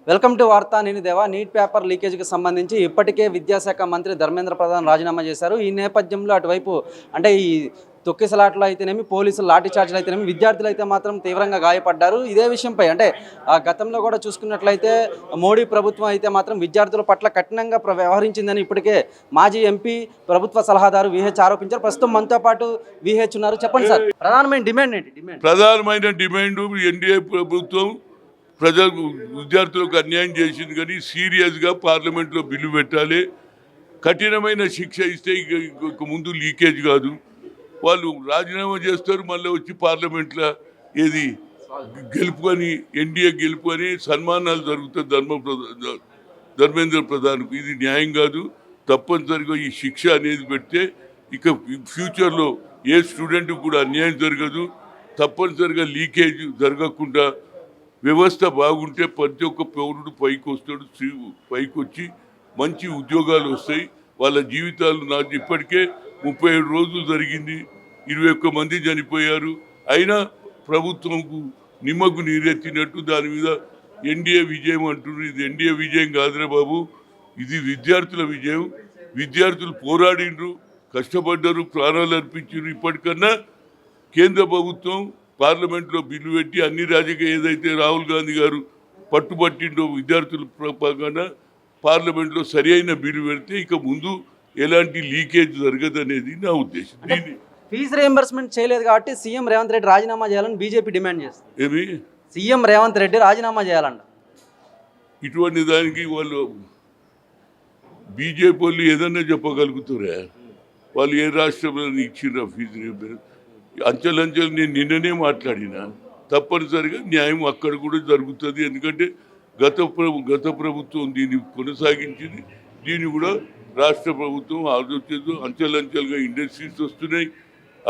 Welcome to వార్తా నేను దేవా. నీట్ పేపర్ లీకేజీకి సంబంధించి ఇప్పటికే విద్యాశాఖ మంత్రి ధర్మేంద్ర ప్రధాన్ రాజీనామా చేశారు. ఈ నేపథ్యంలో అటువైపు అంటే ఈ తొక్కిసలాట్లు అయితేనేమి, పోలీసులు లాఠీ చార్జీలు అయితేనేమి, విద్యార్థులు అయితే మాత్రం తీవ్రంగా గాయపడ్డారు. ఇదే విషయంపై అంటే గతంలో కూడా చూసుకున్నట్లయితే మోడీ ప్రభుత్వం అయితే మాత్రం విద్యార్థుల పట్ల కఠినంగా వ్యవహరించిందని ఇప్పటికే మాజీ ఎంపీ ప్రభుత్వ సలహాదారు విహెచ్ ఆరోపించారు. ప్రస్తుతం మనతో పాటు విహెచ్ ఉన్నారు. చెప్పండి సార్, ప్రధానమైన డిమాండ్ ఏంటి? ప్రధానమైన డిమాండ్ ఎన్డీఏ ప్రభుత్వం ప్రజలకు విద్యార్థులకు అన్యాయం చేసింది, కానీ సీరియస్గా పార్లమెంట్లో బిల్లు పెట్టాలి. కఠినమైన శిక్ష ఇస్తే ఇక ముందు లీకేజ్ కాదు. వాళ్ళు రాజీనామా చేస్తారు, మళ్ళీ వచ్చి పార్లమెంట్లో ఏది గెలుపు అని, ఎన్డీఏ గెలుపు అని సన్మానాలు జరుగుతుంది ధర్మేంద్ర ప్రధాన్కు. ఇది న్యాయం కాదు. తప్పనిసరిగా ఈ శిక్ష అనేది పెడితే ఇక ఫ్యూచర్లో ఏ స్టూడెంట్ కూడా అన్యాయం జరగదు. తప్పనిసరిగా లీకేజ్ జరగకుండా వ్యవస్థ బాగుంటే ప్రతి ఒక్క పౌరుడు పైకి వస్తాడు. పైకి వచ్చి మంచి ఉద్యోగాలు వస్తాయి. వాళ్ళ జీవితాలు నాకు ఇప్పటికే 37 రోజులు జరిగింది, 21 మంది చనిపోయారు. అయినా ప్రభుత్వంకు నిమ్మకు నీరెత్తినట్టు దాని మీద ఎన్డీఏ విజయం అంటున్నారు. ఇది ఎన్డీఏ విజయం కాదురా బాబు, ఇది విద్యార్థుల విజయం. విద్యార్థులు పోరాడిండ్రు, కష్టపడ్డారు, ప్రాణాలు అర్పించారు. ఇప్పటికన్నా కేంద్ర ప్రభుత్వం పార్లమెంట్లో బిల్లు పెట్టి అన్ని రాజకీయ ఏదైతే రాహుల్ గాంధీ గారు పట్టుబట్టిండో విద్యార్థుల ప్రకారం పార్లమెంట్లో సరి అయిన బిల్లు పెడితే ఇక ముందు ఎలాంటి లీకేజ్ జరగదు అనేది నా ఉద్దేశం. ఫీజు రియంబర్స్మెంట్ చేయలేదు కాబట్టి సీఎం రేవంత్ రెడ్డి రాజీనామా చేయాలని బీజేపీ డిమాండ్ చేస్తుంది. ఏమి సీఎం రేవంత్ రెడ్డి రాజీనామా చేయాలంట. ఇటువంటి దానికి వాళ్ళు బీజేపీ వాళ్ళు ఏదన్నా చెప్పగలుగుతారా? వాళ్ళు ఏ రాష్ట్రంలో ఇచ్చిన ఫీజు రియంబర్స్మెంట్ అంచెలంచెలు నేను నిన్ననే మాట్లాడినా. తప్పనిసరిగా న్యాయం అక్కడ కూడా జరుగుతుంది. ఎందుకంటే గత ప్రభుత్వం దీన్ని కొనసాగించింది. దీన్ని కూడా రాష్ట్ర ప్రభుత్వం ఆలోచించదు. అంచెలంచెలుగా ఇండస్ట్రీస్ వస్తున్నాయి,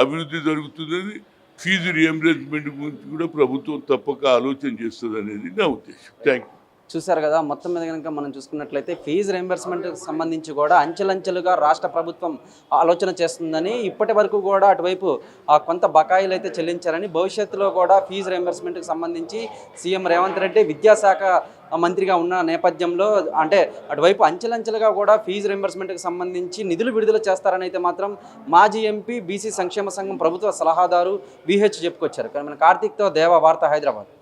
అభివృద్ధి జరుగుతున్నది. ఫీజు రియంబర్స్మెంట్ గురించి కూడా ప్రభుత్వం తప్పక ఆలోచన చేస్తుంది అనేది నా ఉద్దేశం. Thank you. చూశారు కదా, మొత్తం మీద కనుక మనం చూసుకున్నట్లయితే ఫీజు రియంబర్స్మెంట్కి సంబంధించి కూడా అంచెలంచెలుగా రాష్ట్ర ప్రభుత్వం ఆలోచన చేస్తుందని, ఇప్పటి వరకు కూడా అటువైపు కొంత బకాయిలు అయితే చెల్లించారని, భవిష్యత్తులో కూడా ఫీజు రియంబర్స్మెంట్కి సంబంధించి సీఎం రేవంత్ రెడ్డి విద్యాశాఖ మంత్రిగా ఉన్న నేపథ్యంలో అంటే అటువైపు అంచెలంచెలుగా కూడా ఫీజు రియంబర్స్మెంట్కి సంబంధించి నిధులు విడుదల చేస్తారని అయితే మాత్రం మాజీ ఎంపీ బీసీ సంక్షేమ సంఘం ప్రభుత్వ సలహాదారు విహెచ్ చెప్పుకొచ్చారు. కానీ మన కార్తీక్తో దేవా, వార్త, హైదరాబాద్.